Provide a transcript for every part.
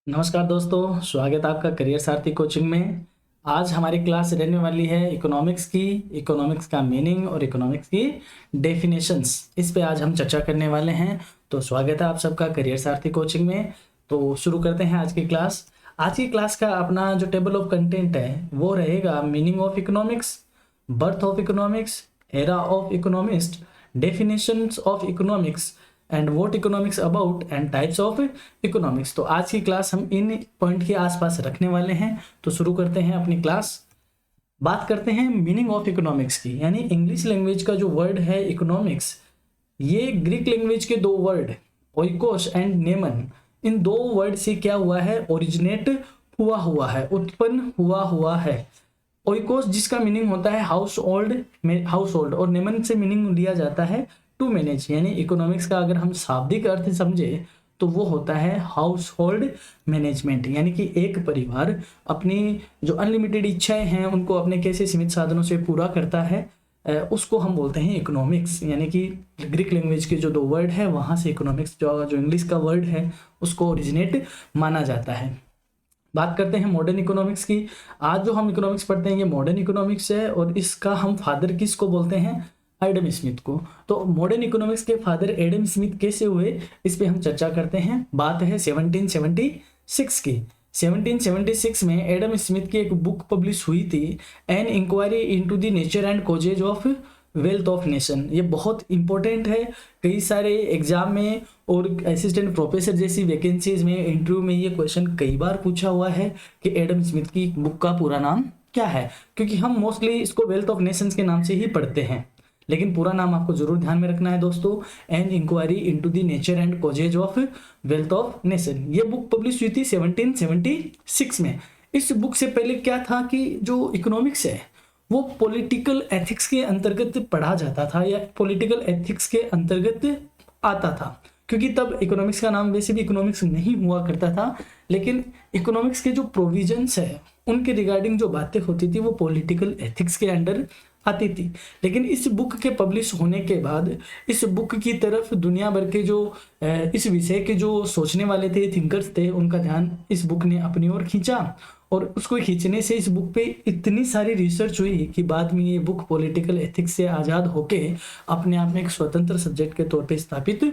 नमस्कार दोस्तों, स्वागत है आपका करियर सारथी कोचिंग में। आज हमारी क्लास रहने वाली है इकोनॉमिक्स की। इकोनॉमिक्स का मीनिंग और इकोनॉमिक्स की डेफिनेशंस, इस पे आज हम चर्चा करने वाले हैं। तो स्वागत है आप सबका करियर सारथी कोचिंग में। तो शुरू करते हैं आज की क्लास। आज की क्लास का अपना जो टेबल ऑफ कंटेंट है वो रहेगा meaning of economics, birth of economics, era of economist, definitions of economics and what economics about and types of economics. तो आज की क्लास हम इन पॉइंट के आसपास रखने वाले हैं। तो शुरू करते हैं अपनी क्लास। बात करते हैं मीनिंग ऑफ इकोनॉमिक्स की, यानी इंग्लिश लैंग्वेज का जो वर्ड है इकोनॉमिक्स, ये ग्रीक लैंग्वेज के दो वर्ड ओइकोस एंड नेमन, इन दो वर्ड से क्या हुआ है, ओरिजिनेट हुआ है, उत्पन्न हुआ है। ओइकोस जिसका मीनिंग होता है हाउस होल्ड, और नेमन से मीनिंग लिया जाता है टू मैनेज। यानी इकोनॉमिक्स का अगर हम शाब्दिक अर्थ समझे तो वो होता है हाउस होल्ड मैनेजमेंट, यानी कि एक परिवार अपनी जो अनलिमिटेड इच्छाएं हैं उनको अपने कैसे सीमित साधनों से पूरा करता है, उसको हम बोलते हैं इकोनॉमिक्स। यानी कि ग्रीक लैंग्वेज के जो दो वर्ड है वहाँ से इकोनॉमिक्स जो इंग्लिश का वर्ड है उसको ओरिजिनेट माना जाता है। बात करते हैं मॉडर्न इकोनॉमिक्स की। आज जो हम इकोनॉमिक्स पढ़ते हैं ये मॉडर्न इकोनॉमिक्स है, और इसका हम फादर किसको बोलते हैं, एडम स्मिथ को। तो मॉडर्न इकोनॉमिक्स के फादर एडम स्मिथ कैसे हुए, इस पे हम चर्चा करते हैं। बात है 1776 की। 1776 में एडम स्मिथ की एक बुक पब्लिश हुई थी, an inquiry into the nature and causes of wealth of nation. ये बहुत इंपॉर्टेंट है, कई सारे एग्जाम में और असिस्टेंट प्रोफेसर जैसी वैकेंसीज में, इंटरव्यू में ये क्वेश्चन कई बार पूछा हुआ है कि एडम स्मिथ की बुक का पूरा नाम क्या है, क्योंकि हम मोस्टली इसको वेल्थ ऑफ नेशंस के नाम से ही पढ़ते हैं, लेकिन पूरा नाम आपको जरूर ध्यान में रखना है दोस्तों, an inquiry into the nature and causes of wealth of nation. ये बुक पब्लिश हुई थी 1776 में। इस बुक से पहले क्या था कि जो इकोनॉमिक्स है वो पॉलिटिकल एथिक्स के अंतर्गत पढ़ा जाता था, या पॉलिटिकल एथिक्स के अंतर्गत आता था, क्योंकि तब इकोनॉमिक्स का नाम वैसे भी इकोनॉमिक्स नहीं हुआ करता था, लेकिन इकोनॉमिक्स के जो प्रोविजंस है उनके रिगार्डिंग जो बातें होती थी वो पॉलिटिकल एथिक्स के अंडर आती थी। लेकिन इस बुक के पब्लिश होने के बाद इस बुक की तरफ दुनिया भर के जो इस विषय के जो सोचने वाले थे, थिंकर्स थे, उनका ध्यान इस बुक ने अपनी ओर खींचा, और उसको खींचने से इस बुक पे इतनी सारी रिसर्च हुई कि बाद में ये बुक पॉलिटिकल एथिक्स से आज़ाद होके अपने आप में एक स्वतंत्र सब्जेक्ट के तौर पे स्थापित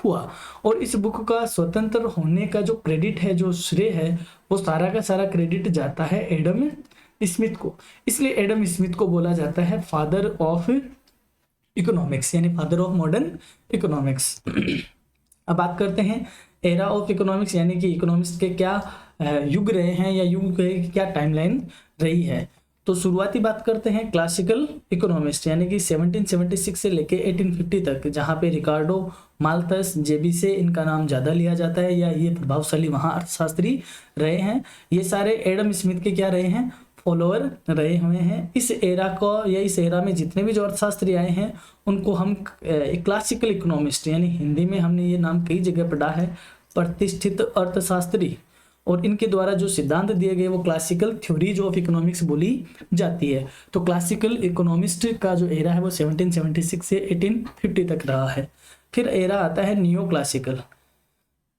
हुआ। और इस बुक का स्वतंत्र होने का जो क्रेडिट है, जो श्रेय है, वो सारा का सारा क्रेडिट जाता है एडम स्मिथ को। इसलिए एडम स्मिथ को बोला जाता है फादर ऑफ इकोनॉमिक्स, यानी फादर ऑफ मॉडर्न इकोनॉमिक्स। अब बात करते हैं एरा ऑफ इकोनॉमिक्स, यानी कि इकोनॉमिक्स के क्या युग रहे हैं, या युग के क्या टाइमलाइन रही है। तो शुरुआती बात करते हैं क्लासिकल इकोनॉमिस्ट, यानी कि 1776 से लेके 1850 तक, जहाँ पे रिकार्डो, माल्थस, जेबी से इनका नाम ज़्यादा लिया जाता है, या ये प्रभावशाली वहाँ अर्थशास्त्री रहे हैं। ये सारे एडम स्मिथ के क्या रहे हैं, फॉलोअर रहे हुए हैं। इस एरा को, या इस एरा में जितने भी जो अर्थशास्त्री आए हैं उनको हम क्लासिकल इकोनॉमिस्ट, यानी हिंदी में हमने ये नाम कई जगह पढ़ा है, प्रतिष्ठित अर्थशास्त्री, और इनके द्वारा जो सिद्धांत दिए गए वो क्लासिकल थ्योरीज ऑफ इकोनॉमिक्स बोली जाती है। तो क्लासिकल इकोनॉमिस्ट का जो एरा है वो 1776 से 1850 तक रहा है। फिर एरा आता है नियो क्लासिकल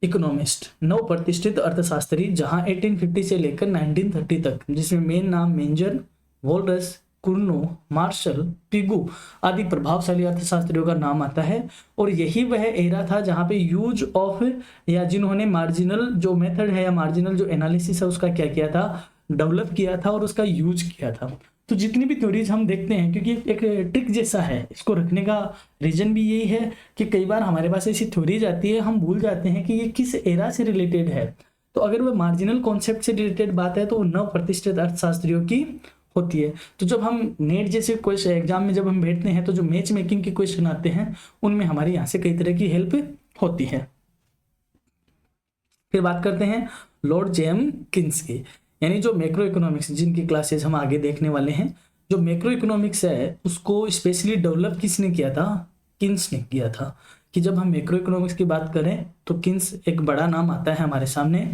इकोनॉमिस्ट, नव प्रतिष्ठित अर्थशास्त्री, जहां 1850 से लेकर 1930 तक, जिसमें मेन नाम मेंजर, वोल्रस, कुर्नो, मार्शल, पिगू आदि प्रभावशाली अर्थशास्त्रियों का नाम आता है। और यही वह एरा था जहां पे यूज ऑफ, या जिन्होंने मार्जिनल जो मेथड है या मार्जिनल जो एनालिसिस है उसका क्या किया था, डेवलप किया था और उसका यूज किया था। तो जितनी भी थ्योरीज हम देखते हैं, क्योंकि एक ट्रिक जैसा है, इसको रखने का रीजन भी यही है कि कई बार हमारे पास ऐसी थ्योरीज आती है, हम भूल जाते हैं कि ये किस एरा से रिलेटेड है। तो अगर वह मार्जिनल कॉन्सेप्ट से रिलेटेड बात है तो वो नव प्रतिष्ठित अर्थशास्त्रियों की होती है। तो जब हम नेट जैसे क्वेश्चन एग्जाम में जब हम बैठते हैं तो जो मैच मेकिंग के क्वेश्चन आते हैं उनमें हमारी यहाँ से कई तरह की हेल्प होती है। फिर बात करते हैं लॉर्ड जेम्किंस की, यानी जो मैक्रो इकोनॉमिक्स, जिनकी क्लासेस हम आगे देखने वाले हैं। जो मैक्रो इकोनॉमिक्स है उसको स्पेशली डेवलप किसने किया था, किन्स ने किया था। कि जब हम मैक्रो इकोनॉमिक्स की बात करें तो किन्स एक बड़ा नाम आता है हमारे सामने।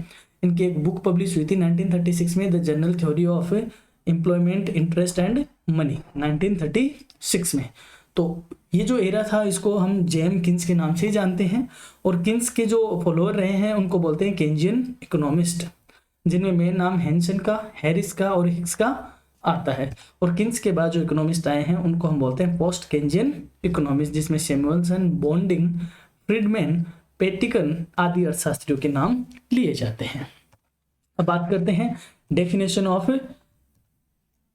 इनकी एक बुक पब्लिश हुई थी 1936 में, the general theory of employment, interest and money, 1936 में। तो ये जो एरा था इसको हम जेम किन्स के नाम से ही जानते हैं, और किन्स के जो फॉलोअर रहे हैं उनको बोलते हैं केंजियन इकोनॉमिस्ट, जिनमें मेन नाम हेंसन का, हैरिस का और हिक्स का आता है। और किन्स के बाद जो इकोनॉमिस्ट आए हैं उनको हम बोलते हैं पोस्ट केंजियन इकोनॉमिस्ट, जिसमें सैमुअलसन, बॉन्डिंग, फ्रीडमैन, पेटिकन आदि अर्थशास्त्रियों के नाम लिए जाते हैं। अब बात करते हैं डेफिनेशन ऑफ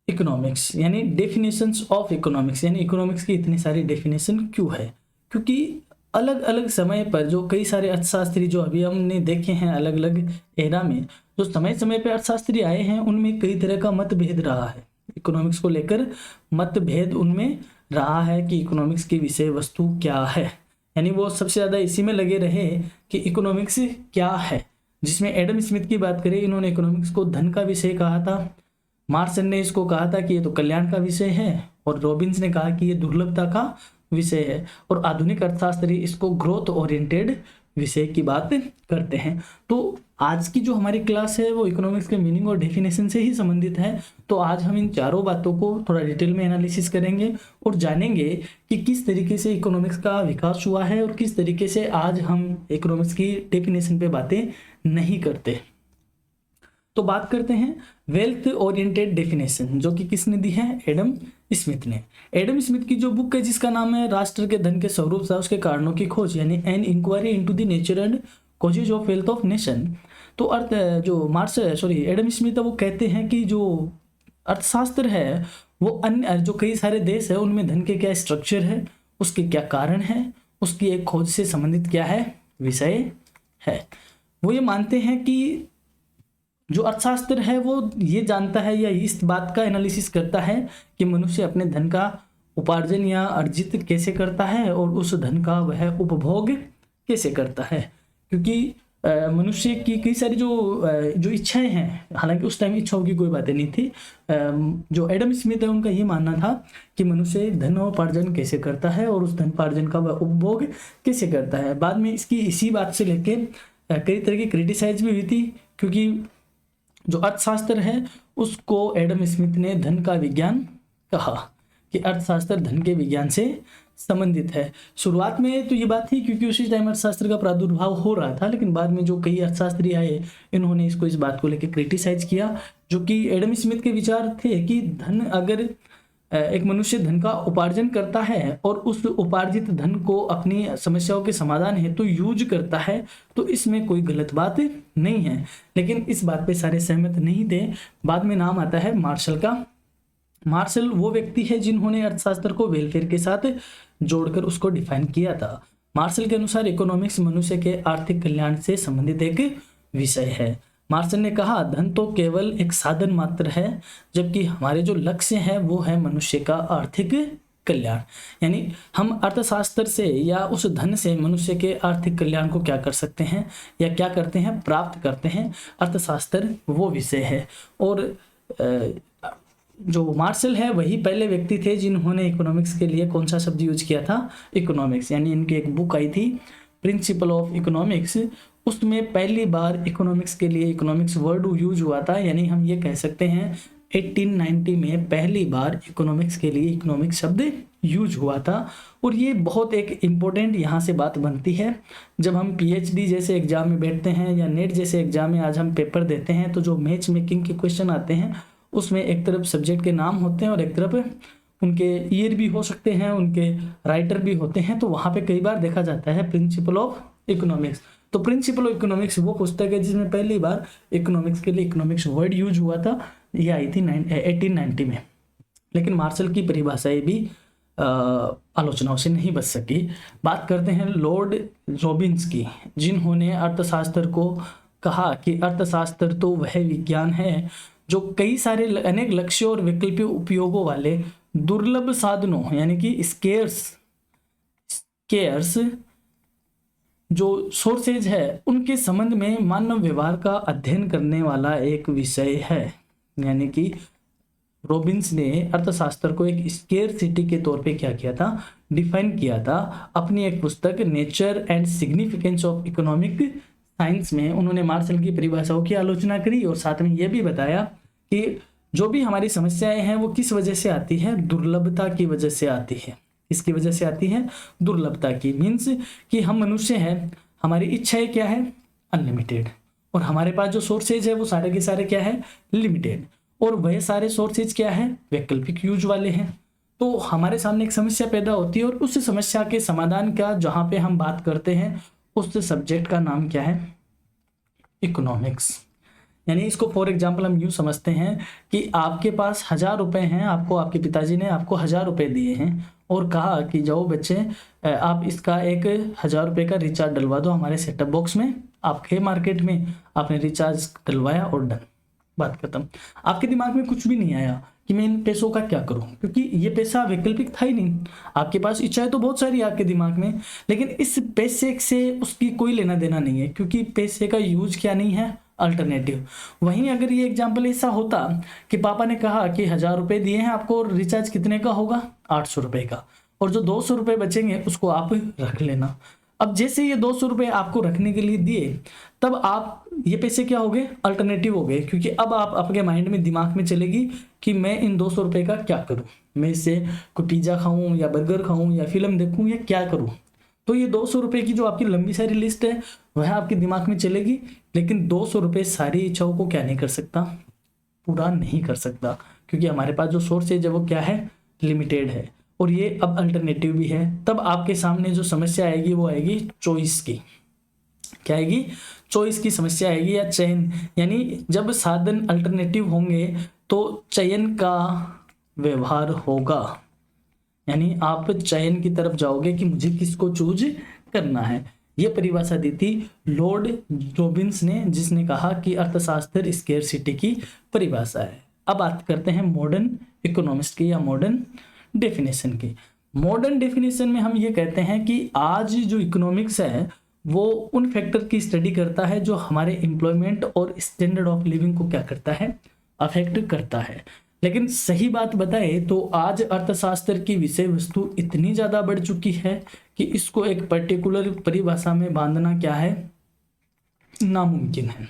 इकोनॉमिक्स, यानी डेफिनेशंस ऑफ इकोनॉमिक्स, यानी इकोनॉमिक्स की इतनी सारी डेफिनेशन क्यों है? क्योंकि अलग अलग समय पर जो कई सारे अर्थशास्त्री जो अभी हमने देखे हैं अलग अलग एरा में, जो समय समय पर अर्थशास्त्री आए हैं उनमें कई तरह का मतभेद रहा है। इकोनॉमिक्स को लेकर मतभेद उनमें रहा है कि इकोनॉमिक्स की विषय वस्तु क्या है, यानी वो सबसे ज़्यादा इसी में लगे रहे कि इकोनॉमिक्स क्या है। जिसमें एडम स्मिथ की बात करें, इन्होंने इकोनॉमिक्स को धन का विषय कहा था, मार्सन ने इसको कहा था कि ये तो कल्याण का विषय है, और रॉबिन्स ने कहा कि ये दुर्लभता का विषय है, और आधुनिक अर्थशास्त्री इसको ग्रोथ ओरिएंटेड विषय की बात करते हैं। तो आज की जो हमारी क्लास है वो इकोनॉमिक्स के मीनिंग और डेफिनेशन से ही संबंधित है। तो आज हम इन चारों बातों को थोड़ा डिटेल में एनालिसिस करेंगे और जानेंगे कि किस तरीके से इकोनॉमिक्स का विकास हुआ है और किस तरीके से आज हम इकोनॉमिक्स की डेफिनेशन पे बातें नहीं करते। तो बात करते हैं वेल्थ ओरिएंटेड डेफिनेशन, जो कि किसने दी है? एडम स्मिथ ने। एडम स्मिथ की जो बुक है जिसका नाम है राष्ट्र के धन के स्वरूप तथा उसके कारणों की खोज, यानी an inquiry into the nature and causes of wealth of nation. तो एडम स्मिथ वो कहते हैं कि जो अर्थशास्त्र है वो अन्य जो कई सारे देश है उनमें धन के क्या स्ट्रक्चर है, उसके क्या कारण है, उसकी एक खोज से संबंधित क्या है विषय है। वो ये मानते हैं कि जो अर्थशास्त्र है वो ये जानता है या इस बात का एनालिसिस करता है कि मनुष्य अपने धन का उपार्जन या अर्जित कैसे करता है और उस धन का वह उपभोग कैसे करता है। क्योंकि मनुष्य की कई सारी जो इच्छाएं हैं, हालांकि उस टाइम इच्छाओं की कोई बातें नहीं थी, जो एडम स्मिथ है उनका ये मानना था कि मनुष्य धन उपार्जन कैसे करता है और उस धन उपार्जन का वह उपभोग कैसे करता है। बाद में इसकी इसी बात से लेके कई तरह की क्रिटिसाइज भी हुई थी, क्योंकि जो अर्थशास्त्र है उसको एडम स्मिथ ने धन का विज्ञान कहा कि अर्थशास्त्र धन के विज्ञान से संबंधित है। शुरुआत में तो ये बात थी क्योंकि उसी टाइम अर्थशास्त्र का प्रादुर्भाव हो रहा था, लेकिन बाद में जो कई अर्थशास्त्री आए इन्होंने इस बात को लेकर क्रिटिसाइज किया, जो कि एडम स्मिथ के विचार थे कि धन अगर एक मनुष्य धन का उपार्जन करता है और उस उपार्जित धन को अपनी समस्याओं के समाधान हेतु यूज करता है तो इसमें कोई गलत बात नहीं है। लेकिन इस बात पे सारे सहमत नहीं थे। बाद में नाम आता है मार्शल का। मार्शल वो व्यक्ति है जिन्होंने अर्थशास्त्र को वेलफेयर के साथ जोड़कर उसको डिफाइन किया था। मार्शल के अनुसार इकोनॉमिक्स मनुष्य के आर्थिक कल्याण से संबंधित एक विषय है। मार्शल ने कहा धन तो केवल एक साधन मात्र है, जबकि हमारे जो लक्ष्य है वो है मनुष्य का आर्थिक कल्याण। यानी हम अर्थशास्त्र से या उस धन से मनुष्य के आर्थिक कल्याण को क्या कर सकते हैं या क्या करते हैं, प्राप्त करते हैं, अर्थशास्त्र वो विषय है। और जो मार्शल है वही पहले व्यक्ति थे जिन्होंने इकोनॉमिक्स के लिए कौन सा शब्द यूज किया था? इकोनॉमिक्स। यानी इनकी एक बुक आई थी प्रिंसिपल ऑफ इकोनॉमिक्स, उसमें पहली बार इकोनॉमिक्स के लिए इकोनॉमिक्स वर्ड यूज हुआ था। यानी हम ये कह सकते हैं 1890 में पहली बार इकोनॉमिक्स के लिए इकोनॉमिक्स शब्द यूज हुआ था। और ये बहुत एक इम्पोर्टेंट यहाँ से बात बनती है, जब हम पीएचडी जैसे एग्जाम में बैठते हैं या नेट जैसे एग्जाम में आज हम पेपर देते हैं तो जो मैच मेकिंग के क्वेश्चन आते हैं उसमें एक तरफ सब्जेक्ट के नाम होते हैं और एक तरफ उनके ईयर भी हो सकते हैं, उनके राइटर भी होते हैं। तो वहाँ पे कई बार देखा जाता है प्रिंसिपल ऑफ इकोनॉमिक्स। तो प्रिंसिपल ऑफ इकोनॉमिक्स वो पुस्तक है जिसमें पहली बार इकोनॉमिक्स के लिए इकोनॉमिक्स वर्ड यूज हुआ था। ये आई थी 1890 में। लेकिन मार्शल की परिभाषाएं भी आलोचनाओं से नहीं बच सकी। बात करते हैं लॉर्ड रॉबिन्स की, जिन्होंने अर्थशास्त्र को कहा कि अर्थशास्त्र तो वह विज्ञान है जो कई सारे अनेक लक्ष्यों और वैकल्पिक उपयोगों वाले दुर्लभ साधनों यानी कि स्केर्स जो सोर्सेज है उनके संबंध में मानव व्यवहार का अध्ययन करने वाला एक विषय है। यानी कि रॉबिन्स ने अर्थशास्त्र को एक स्केर्सिटी के तौर पे क्या किया था? डिफाइन किया था। अपनी एक पुस्तक nature and significance of economic science में उन्होंने मार्शल की परिभाषाओं की आलोचना करी और साथ में यह भी बताया कि जो भी हमारी समस्याएं हैं वो किस वजह से आती है? दुर्लभता की वजह से आती है। किसकी वजह से आती है? दुर्लभता की। मीन्स कि हम मनुष्य हैं, हमारी इच्छाएं क्या है? अनलिमिटेड। और हमारे पास जो सोर्सेज है वो सारे के सारे क्या है? लिमिटेड। और वह सारे सोर्सेज क्या है? वैकल्पिक यूज वाले हैं। तो हमारे सामने एक समस्या पैदा होती है और उस समस्या के समाधान का जहां पे हम बात करते हैं उस सब्जेक्ट का नाम क्या है? इकोनॉमिक्स। यानी इसको फॉर एग्जाम्पल हम यूँ समझते हैं कि आपके पास 1000 रुपये हैं, आपको आपके पिताजी ने आपको 1000 रुपये दिए हैं और कहा कि जाओ बच्चे आप इसका एक 1000 रुपये का रिचार्ज डलवा दो हमारे सेटअप बॉक्स में। आप गए मार्केट में, आपने रिचार्ज डलवाया और डन, बात खत्म। आपके दिमाग में कुछ भी नहीं आया कि मैं इन पैसों का क्या करूं, क्योंकि ये पैसा वैकल्पिक था ही नहीं। आपके पास इच्छाएं तो बहुत सारी आपके दिमाग में, लेकिन इस पैसे से उसकी कोई लेना देना नहीं है, क्योंकि पैसे का यूज क्या नहीं है? अल्टरनेटिव। वहीं अगर ये एग्जाम्पल ऐसा होता कि पापा ने कहा कि 1000 रुपये दिए हैं आपको और रिचार्ज कितने का होगा? 800 रुपये का, और जो 200 रुपये बचेंगे उसको आप रख लेना। अब जैसे ये 200 रुपये आपको रखने के लिए दिए, तब आप ये पैसे क्या हो गए? अल्टरनेटिव हो गए, क्योंकि अब आप आपके माइंड में दिमाग में चलेगी कि मैं इन 200 रुपये का क्या करूं, मैं इससे कोई पिज्ज़ा खाऊं या बर्गर खाऊं या फिल्म देखूं या क्या करूं। तो ये 200 रुपये की जो आपकी लंबी सारी लिस्ट है वह आपके दिमाग में चलेगी, लेकिन 200 रुपये सारी इच्छाओं को क्या नहीं कर सकता? पूरा नहीं कर सकता, क्योंकि हमारे पास जो सोर्सेज है वो क्या है? लिमिटेड है। और ये अब अल्टरनेटिव भी है। तब आपके सामने जो समस्या आएगी वो आएगी चॉइस की। क्या आएगी? चॉइस की समस्या आएगी या चयन। यानी जब साधन अल्टरनेटिव होंगे तो चयन का व्यवहार होगा, यानी आप चयन की तरफ जाओगे कि मुझे किसको चूज करना है। यह परिभाषा दी थी लॉर्ड रॉबिन्स ने, जिसने कहा कि अर्थशास्त्र स्केर्सिटी की परिभाषा है। अब बात करते हैं मॉडर्न इकोनॉमिस्ट की या मॉडर्न डेफिनेशन की। मॉडर्न डेफिनेशन में हम ये कहते हैं कि आज जो इकोनॉमिक्स है वो उन फैक्टर की स्टडी करता है जो हमारे एम्प्लॉयमेंट और स्टैंडर्ड ऑफ लिविंग को क्या करता है? अफेक्ट करता है। लेकिन सही बात बताए तो आज अर्थशास्त्र की विषय वस्तु इतनी ज़्यादा बढ़ चुकी है कि इसको एक पर्टिकुलर परिभाषा में बांधना क्या है? नामुमकिन है।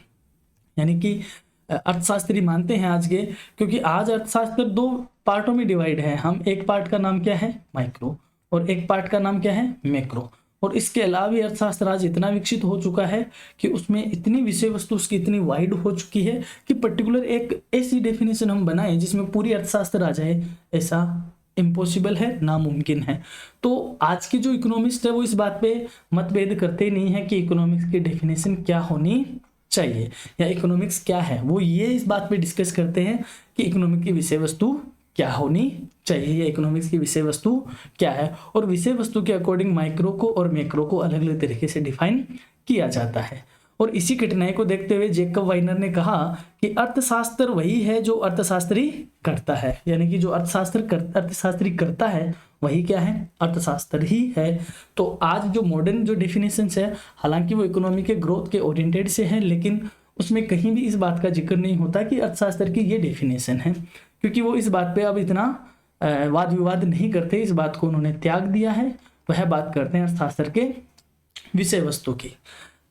यानी कि अर्थशास्त्री मानते हैं आज के, क्योंकि आज अर्थशास्त्र 2 पार्टों में डिवाइड है। हम एक पार्ट का नाम क्या है? माइक्रो, और एक पार्ट का नाम क्या है? मैक्रो। और इसके अलावा भी अर्थशास्त्र आज इतना विकसित हो चुका है कि उसमें इतनी विषय वस्तु उसकी इतनी वाइड हो चुकी है कि पर्टिकुलर एक ऐसी डेफिनेशन हम बनाएं जिसमें पूरी अर्थशास्त्र आ जाए, ऐसा इम्पॉसिबल है, नामुमकिन है। तो आज के जो इकोनॉमिस्ट है वो इस बात पे मतभेद करते नहीं है कि इकोनॉमिक्स की डेफिनेशन क्या होनी चाहिए या इकोनॉमिक्स क्या है। वो ये इस बात पे डिस्कस करते हैं कि इकोनॉमिक की विषय वस्तु क्या होनी चाहिए या इकोनॉमिक्स की विषय वस्तु क्या है। और विषय वस्तु के अकॉर्डिंग माइक्रो को और मैक्रो को अलग अलग तरीके से डिफाइन किया जाता है। और इसी कठिनाई को देखते हुए जैकब वाइनर ने कहा कि अर्थशास्त्र वही है जो अर्थशास्त्री करता है, यानी कि जो अर्थशास्त्री करता है वही क्या है? अर्थशास्त्र ही है। तो आज जो मॉडर्न जो डेफिनेशंस है, हालांकि वो इकोनॉमी के ग्रोथ के ओरिएंटेड से है, लेकिन उसमें कहीं भी इस बात का जिक्र नहीं होता कि अर्थशास्त्र की ये डेफिनेशन है, क्योंकि वो इस बात पे अब इतना वाद विवाद नहीं करते। इस बात को उन्होंने त्याग दिया है। वह बात करते हैं अर्थशास्त्र के विषय वस्तु की।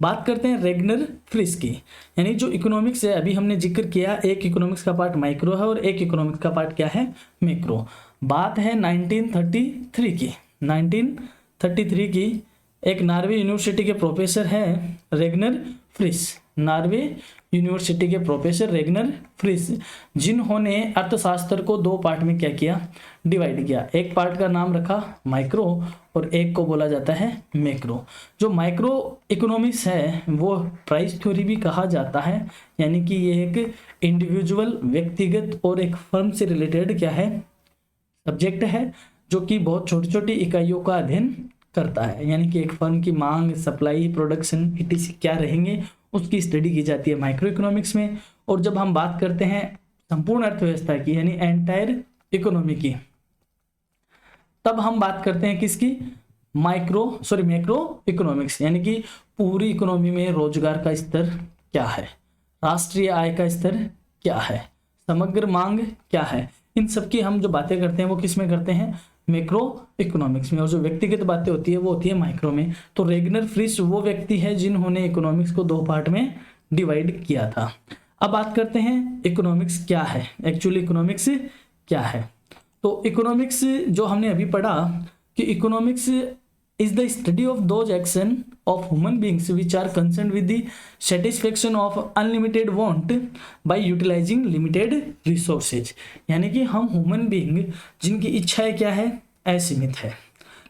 बात करते हैं रेगनर फ्रिस की, यानी जो इकोनॉमिक्स है अभी हमने जिक्र किया, एक इकोनॉमिक्स का पार्ट माइक्रो है और एक इकोनॉमिक्स का पार्ट क्या है? मैक्रो। बात है 1933 की। 1933 की एक नॉर्वे यूनिवर्सिटी के प्रोफेसर हैं रेगनर फ्रिस। नॉर्वे यूनिवर्सिटी के प्रोफेसर रेगनर फ्रिस, जिन्होंने अर्थशास्त्र को 2 पार्ट में क्या किया? डिवाइड किया। एक पार्ट का नाम रखा माइक्रो और एक को बोला जाता है मैक्रो। जो माइक्रो इकोनॉमिक्स है वो प्राइस थ्योरी भी कहा जाता है, यानी कि ये एक इंडिविजुअल, व्यक्तिगत और एक फर्म से रिलेटेड क्या है? सब्जेक्ट है, जो कि बहुत छोटी छोटी इकाइयों का अध्ययन करता है। यानी कि एक फर्म की मांग, सप्लाई, प्रोडक्शन etc क्या रहेंगे उसकी स्टडी की जाती है माइक्रो इकोनॉमिक्स में। और जब हम बात करते हैं संपूर्ण अर्थव्यवस्था की, यानी एंटायर इकोनॉमी की, तब हम बात करते हैं किसकी? मैक्रो इकोनॉमिक्स, यानी कि पूरी इकोनॉमी में रोजगार का स्तर क्या है, राष्ट्रीय आय का स्तर क्या है, समग्र मांग क्या है। इन सब की हम जो बातें करते हैं वो किस में करते हैं? मैक्रो इकोनॉमिक्स में। और जो व्यक्तिगत बातें होती है वो होती है माइक्रो में। तो रेगनर फ्रिस वो व्यक्ति है जिन्होंने इकोनॉमिक्स को 2 पार्ट में डिवाइड किया था। अब बात करते हैं इकोनॉमिक्स क्या है, एक्चुअली इकोनॉमिक्स क्या है। तो इकोनॉमिक्स जो हमने अभी पढ़ा कि economics is the study of those action of human beings which are concerned with the satisfaction of unlimited want by utilizing limited resources। यानी कि हम ह्यूमन बीइंग जिनकी इच्छाएं क्या है, असीमित है,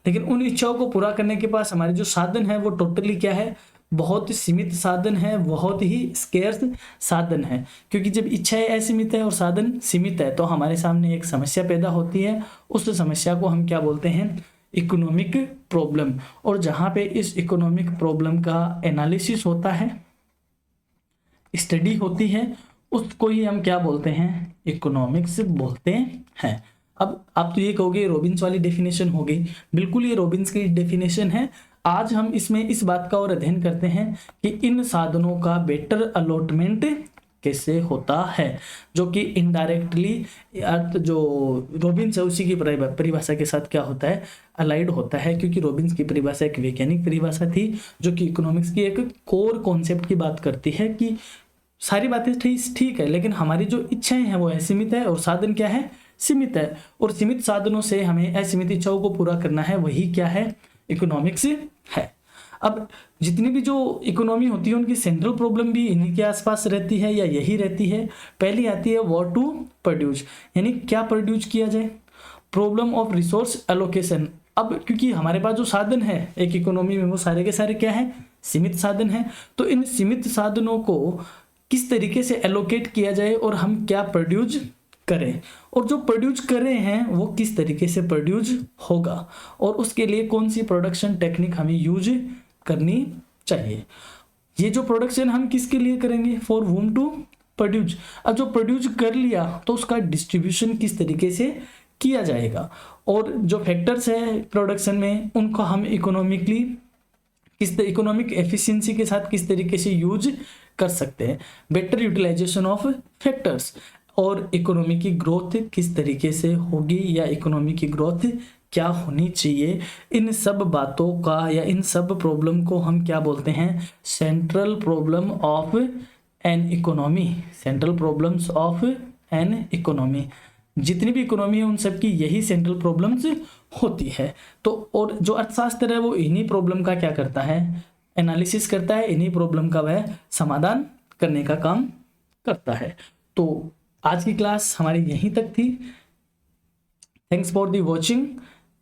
लेकिन उन इच्छाओं को पूरा करने के पास हमारे जो साधन है वो टोटली क्या है, बहुत सीमित साधन है, बहुत ही स्केर्स साधन है। क्योंकि जब इच्छाएं असीमित है और साधन सीमित है तो हमारे सामने एक समस्या पैदा होती है। उस समस्या को हम क्या बोलते हैं, इकोनॉमिक प्रॉब्लम। और जहाँ पे इस इकोनॉमिक प्रॉब्लम का एनालिसिस होता है, स्टडी होती है, उसको ही हम क्या बोलते हैं, इकोनॉमिक्स बोलते हैं। अब आप तो ये कहोगे रॉबिन्स वाली डेफिनेशन हो गई, बिल्कुल ये रॉबिन्स की डेफिनेशन है। आज हम इसमें इस बात का और अध्ययन करते हैं कि इन साधनों का बेटर अलॉटमेंट कैसे होता है, जो कि इनडायरेक्टली अर्थ जो रॉबिन्स है उसी की परिभाषा के साथ क्या होता है, अलाइड होता है। क्योंकि रॉबिन्स की परिभाषा एक वैज्ञानिक परिभाषा थी जो कि इकोनॉमिक्स की एक कोर कॉन्सेप्ट की बात करती है कि सारी बातें ठीक है, लेकिन हमारी जो इच्छाएं हैं वो असीमित है और साधन क्या है, सीमित है। और सीमित साधनों से हमें असीमित इच्छाओं को पूरा करना है, वही क्या है, इकोनॉमिक्स है। अब जितनी भी जो इकोनॉमी होती है उनकी सेंट्रल प्रॉब्लम भी इन्हीं के आसपास रहती है या यही रहती है। पहली आती है व्हाट टू प्रोड्यूस, यानी क्या प्रोड्यूस किया जाए, प्रॉब्लम ऑफ रिसोर्स एलोकेशन। अब क्योंकि हमारे पास जो साधन है एक इकोनॉमी में वो सारे के सारे क्या है, सीमित साधन है, तो इन सीमित साधनों को किस तरीके से एलोकेट किया जाए और हम क्या प्रोड्यूस करें, और जो प्रोड्यूस कर रहे हैं वो किस तरीके से प्रोड्यूस होगा, और उसके लिए कौन सी प्रोडक्शन टेक्निक हमें यूज करनी चाहिए। ये जो प्रोडक्शन हम किसके लिए करेंगे, फॉर वूम टू प्रोड्यूस। अब जो प्रोड्यूस कर लिया तो उसका डिस्ट्रीब्यूशन किस तरीके से किया जाएगा, और जो फैक्टर्स है प्रोडक्शन में उनको हम इकोनॉमिकली इकोनॉमिक एफिशिएंसी के साथ किस तरीके से यूज कर सकते हैं, बेटर यूटिलाइजेशन ऑफ फैक्टर्स, और इकोनॉमी की ग्रोथ किस तरीके से होगी या इकोनॉमी की ग्रोथ क्या होनी चाहिए। इन सब बातों का या इन सब प्रॉब्लम को हम क्या बोलते हैं, central problem of an economy, central problems of an economy. जितनी भी इकोनॉमी है उन सब की यही सेंट्रल प्रॉब्लम्स होती है। तो और जो अर्थशास्त्र है वो इन्हीं प्रॉब्लम का क्या करता है, एनालिसिस करता है, इन्हीं प्रॉब्लम का वह समाधान करने का काम करता है। तो आज की क्लास हमारी यहीं तक थी। Thanks for the watching.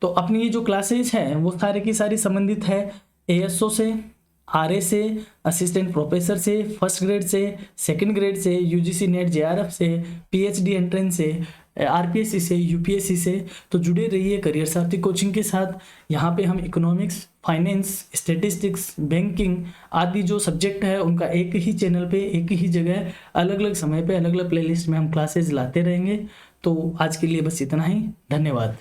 तो अपनी ये जो क्लासेज हैं वो सारे की सारी संबंधित है ASO से, RA से, असिस्टेंट प्रोफेसर से, फर्स्ट ग्रेड से, सेकंड ग्रेड से, UGC नेट JRF से, PhD एंट्रेंस से, RPSC से, UPSC से। तो जुड़े रहिए करियर सारथी कोचिंग के साथ। यहाँ पे हम इकोनॉमिक्स, फाइनेंस, स्टैटिस्टिक्स, बैंकिंग आदि जो सब्जेक्ट है उनका एक ही चैनल पे, एक ही जगह, अलग अलग समय पे, अलग अलग प्लेलिस्ट में हम क्लासेज लाते रहेंगे। तो आज के लिए बस इतना ही, धन्यवाद।